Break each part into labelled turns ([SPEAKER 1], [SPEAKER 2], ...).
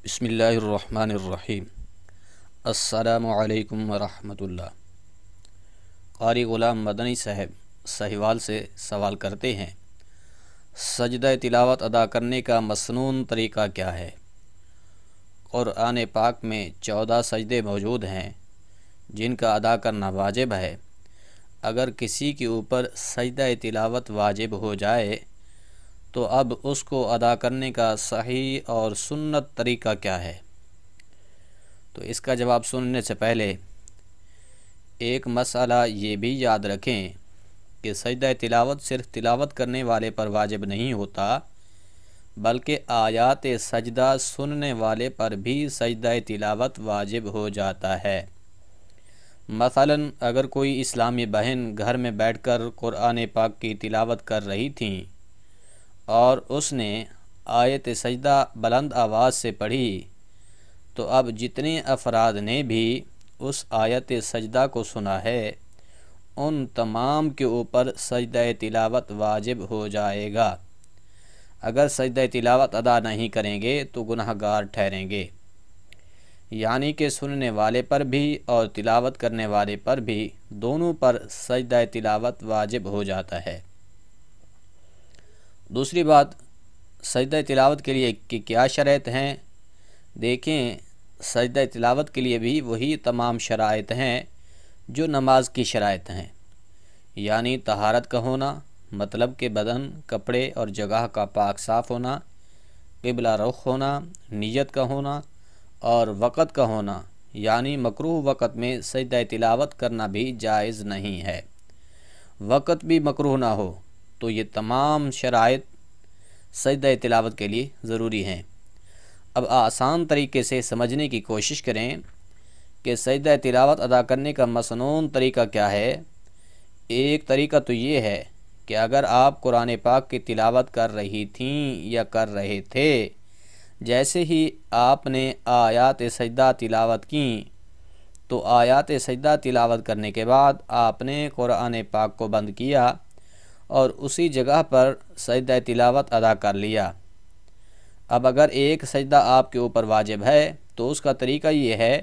[SPEAKER 1] بسم اللہ الرحمن الرحیم۔ السلام علیکم ورحمۃ اللہ۔ قاری غلام مدنی صاحب سہیوال سے سوال کرتے ہیں، سجدہ تلاوت ادا کرنے کا مسنون طریقہ کیا ہے؟ قرآن پاک میں 14 سجدے موجود ہیں جن کا ادا کرنا واجب ہے۔ اگر کسی کے اوپر سجدہ تلاوت واجب ہو جائے تو اب اس کو ادا کرنے کا صحیح اور سنت طریقہ کیا ہے؟ تو اس کا جواب سننے سے پہلے ایک مسئلہ یہ بھی یاد رکھیں کہ سجدہ تلاوت صرف تلاوت کرنے والے پر واجب نہیں ہوتا، بلکہ آیات سجدہ سننے والے پر بھی سجدہ تلاوت واجب ہو جاتا ہے۔ مثلا اگر کوئی اسلامی بہن گھر میں بیٹھ کر قرآن پاک کی تلاوت کر رہی تھیں اور اس نے آیت سجدہ بلند آواز سے پڑھی، تو اب جتنے افراد نے بھی اس آیت سجدہ کو سنا ہے ان تمام کے اوپر سجدہ تلاوت واجب ہو جائے گا۔ اگر سجدہ تلاوت ادا نہیں کریں گے تو گناہ گار ٹھہریں گے، یعنی کہ سننے والے پر بھی اور تلاوت کرنے والے پر بھی دونوں پر سجدہ تلاوت واجب ہو جاتا ہے۔ دوسری بات، سجدہ تلاوت کے لیے کہ کیا شرائط ہیں؟ دیکھیں، سجدہ تلاوت کے لیے بھی وہی تمام شرائط ہیں جو نماز کی شرائط ہیں، یعنی طہارت کا ہونا، مطلب کہ بدن، کپڑے اور جگہ کا پاک صاف ہونا، قبلہ رخ ہونا، نیت کا ہونا اور وقت کا ہونا، یعنی مکروہ وقت میں سجدہ تلاوت کرنا بھی جائز نہیں ہے۔ وقت بھی مکروہ نہ ہو تو یہ تمام شرائط سجدہ تلاوت کے لیے ضروری ہیں۔ اب آسان طریقے سے سمجھنے کی کوشش کریں کہ سجدہ تلاوت ادا کرنے کا مسنون طریقہ کیا ہے۔ ایک طریقہ تو یہ ہے کہ اگر آپ قرآن پاک کی تلاوت کر رہی تھیں یا کر رہے تھے، جیسے ہی آپ نے آیات سجدہ تلاوت کیں تو آیات سجدہ تلاوت کرنے کے بعد آپ نے قرآن پاک کو بند کیا اور اسی جگہ پر سجدہ تلاوت ادا کر لیا۔ اب اگر ایک سجدہ آپ کے اوپر واجب ہے تو اس کا طریقہ یہ ہے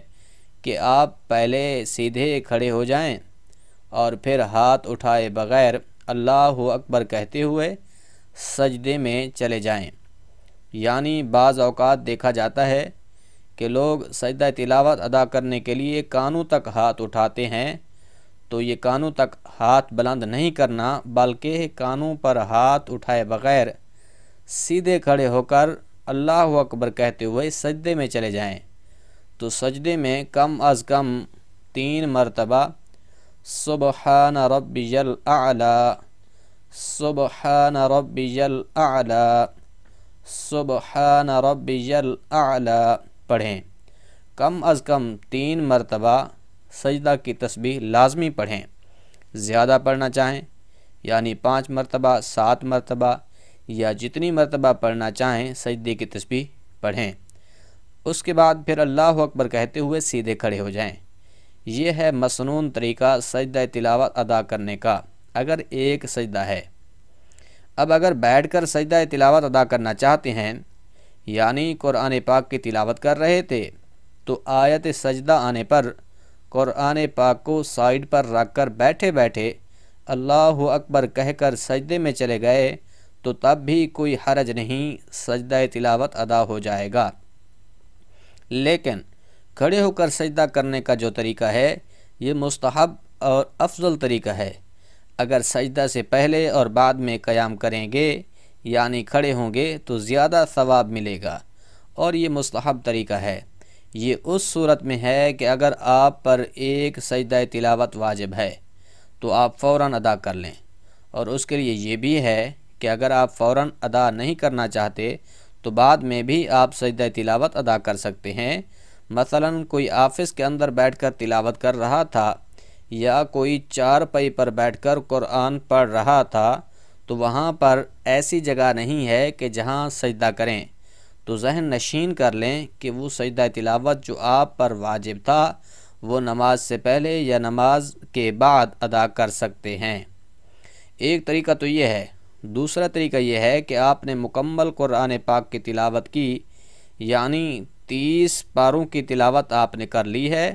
[SPEAKER 1] کہ آپ پہلے سیدھے کھڑے ہو جائیں اور پھر ہاتھ اٹھائے بغیر اللہ اکبر کہتے ہوئے سجدے میں چلے جائیں۔ یعنی بعض اوقات دیکھا جاتا ہے کہ لوگ سجدہ تلاوت ادا کرنے کے لیے کانوں تک ہاتھ اٹھاتے ہیں، تو یہ کانوں تک ہاتھ بلند نہیں کرنا، بلکہ کانوں پر ہاتھ اٹھائے بغیر سیدھے کھڑے ہو کر اللہ اکبر کہتے ہوئے سجدے میں چلے جائیں۔ تو سجدے میں کم از کم 3 مرتبہ سبحان ربی الاعلی، سبحان ربی الاعلی، سبحان ربی الاعلی پڑھیں۔ کم از کم 3 مرتبہ سجدہ کی تسبیح لازمی پڑھیں۔ زیادہ پڑھنا چاہیں یعنی 5 مرتبہ، 7 مرتبہ یا جتنی مرتبہ پڑھنا چاہیں سجدے کی تسبیح پڑھیں۔ اس کے بعد پھر اللہ اکبر کہتے ہوئے سیدھے کھڑے ہو جائیں۔ یہ ہے مسنون طریقہ سجدہ تلاوت ادا کرنے کا اگر ایک سجدہ ہے۔ اب اگر بیٹھ کر سجدہ تلاوت ادا کرنا چاہتے ہیں، یعنی قرآن پاک کی تلاوت کر رہے تھے تو آیت سجدہ آنے پر قرآن پاک کو سائیڈ پر رکھ کر بیٹھے بیٹھے اللہ اکبر کہہ کر سجدے میں چلے گئے تو تب بھی کوئی حرج نہیں، سجدہ تلاوت ادا ہو جائے گا۔ لیکن کھڑے ہو کر سجدہ کرنے کا جو طریقہ ہے یہ مستحب اور افضل طریقہ ہے۔ اگر سجدہ سے پہلے اور بعد میں قیام کریں گے یعنی کھڑے ہوں گے تو زیادہ ثواب ملے گا، اور یہ مستحب طریقہ ہے۔ یہ اس صورت میں ہے کہ اگر آپ پر ایک سجدہ تلاوت واجب ہے تو آپ فوراً ادا کر لیں، اور اس کے لیے یہ بھی ہے کہ اگر آپ فوراً ادا نہیں کرنا چاہتے تو بعد میں بھی آپ سجدہ تلاوت ادا کر سکتے ہیں۔ مثلاً کوئی آفس کے اندر بیٹھ کر تلاوت کر رہا تھا یا کوئی چارپائی پر بیٹھ کر قرآن پڑھ رہا تھا تو وہاں پر ایسی جگہ نہیں ہے کہ جہاں سجدہ کریں، تو ذہن نشین کر لیں کہ وہ سجدہ تلاوت جو آپ پر واجب تھا وہ نماز سے پہلے یا نماز کے بعد ادا کر سکتے ہیں۔ ایک طریقہ تو یہ ہے۔ دوسرا طریقہ یہ ہے کہ آپ نے مکمل قرآن پاک کی تلاوت کی، یعنی 30 پاروں کی تلاوت آپ نے کر لی ہے،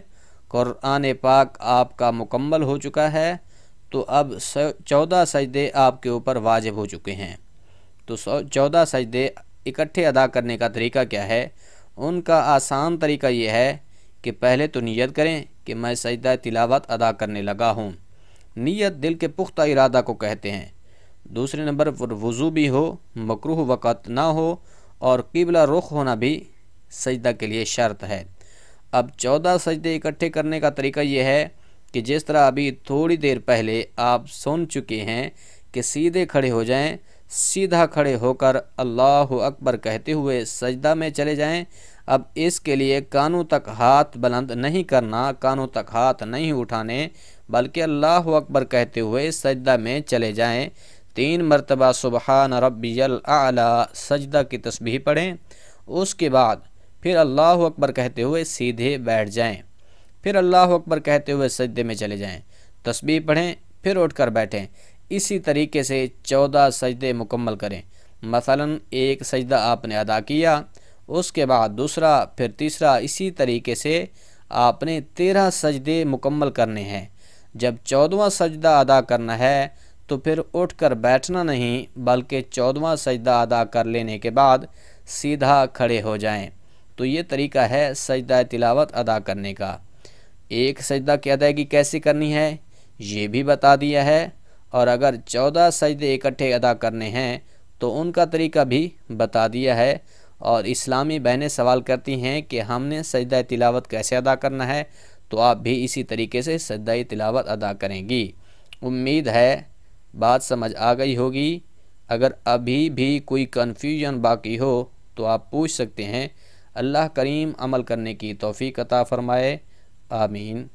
[SPEAKER 1] قرآن پاک آپ کا مکمل ہو چکا ہے، تو اب 14 سجدے آپ کے اوپر واجب ہو چکے ہیں۔ تو 14 سجدے اکٹھے ادا کرنے کا طریقہ کیا ہے؟ ان کا آسان طریقہ یہ ہے کہ پہلے تو نیت کریں کہ میں سجدہ تلاوت ادا کرنے لگا ہوں۔ نیت دل کے پختہ ارادہ کو کہتے ہیں۔ دوسرے نمبر پر وضو بھی ہو، مکروہ وقت نہ ہو، اور قبلہ رخ ہونا بھی سجدہ کے لیے شرط ہے۔ اب 14 سجدے اکٹھے کرنے کا طریقہ یہ ہے کہ جس طرح ابھی تھوڑی دیر پہلے آپ سن چکے ہیں کہ سیدھے کھڑے ہو جائیں، سیدھا کھڑے ہو کر اللہ اکبر کہتے ہوئے سجدہ میں چلے جائیں۔ اب اس کے لیے کانوں تک ہاتھ بلند نہیں کرنا، کانوں تک ہاتھ نہیں اٹھانے، بلکہ اللہ اکبر کہتے ہوئے سجدہ میں چلے جائیں۔ 3 مرتبہ سبحان ربی الاعلی سجدہ کی تسبیح پڑھیں، اس کے بعد پھر اللہ اکبر کہتے ہوئے سیدھے بیٹھ جائیں، پھر اللہ اکبر کہتے ہوئے سجدے میں چلے جائیں، تسبیح پڑھیں، پھر اٹھ کر بیٹھیں۔ اسی طریقے سے 14 سجدے مکمل کریں۔ مثلا ایک سجدہ آپ نے ادا کیا، اس کے بعد دوسرا، پھر تیسرا، اسی طریقے سے آپ نے 13 سجدے مکمل کرنے ہیں۔ جب 14واں سجدہ ادا کرنا ہے تو پھر اٹھ کر بیٹھنا نہیں، بلکہ 14واں سجدہ ادا کر لینے کے بعد سیدھا کھڑے ہو جائیں۔ تو یہ طریقہ ہے سجدہ تلاوت ادا کرنے کا۔ ایک سجدہ کی ادائیگی کیسے کرنی ہے یہ بھی بتا دیا ہے، اور اگر 14 سجدے اکٹھے ادا کرنے ہیں تو ان کا طریقہ بھی بتا دیا ہے۔ اور اسلامی بہنیں سوال کرتی ہیں کہ ہم نے سجدہ تلاوت کیسے ادا کرنا ہے، تو آپ بھی اسی طریقے سے سجدہ تلاوت ادا کریں گی۔ امید ہے بات سمجھ آ گئی ہوگی۔ اگر ابھی بھی کوئی کنفیوژن باقی ہو تو آپ پوچھ سکتے ہیں۔ اللہ کریم عمل کرنے کی توفیق عطا فرمائے، آمین۔